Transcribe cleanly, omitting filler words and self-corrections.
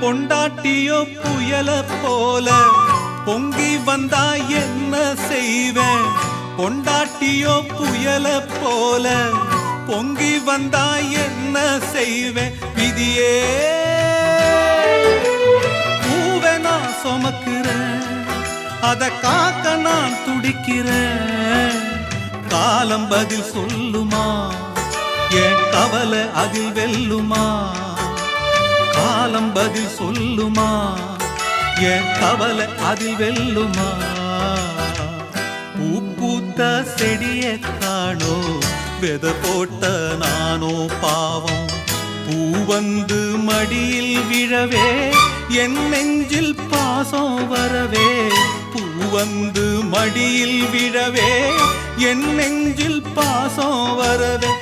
பொண்டாட்டியோ புயல போல பொங்கி வந்தா என்ன செய்வேன்? பொண்டாட்டியோ புயல போல பொங்கி வந்தா என்ன செய்வேன்? விதியே பூவை நான் சுமக்கிறேன், அத காக்க நான் துடிக்கிறேன். காலம் பதில் சொல்லுமா? என் கவலை அதில் வெல்லுமா? காலம் பதில் சொல்லுமா? என் கவலை அதில் வெல்லுமா? பூ பூத்த செடிய காணோ, வெத போட்ட நானோ பாவம். பூ வந்து மடியில் விழவே என் நெஞ்சில் பாசம் வரவே. பூ வந்து மடியில் விழவே என் நெஞ்சில் பாசம் வரவே.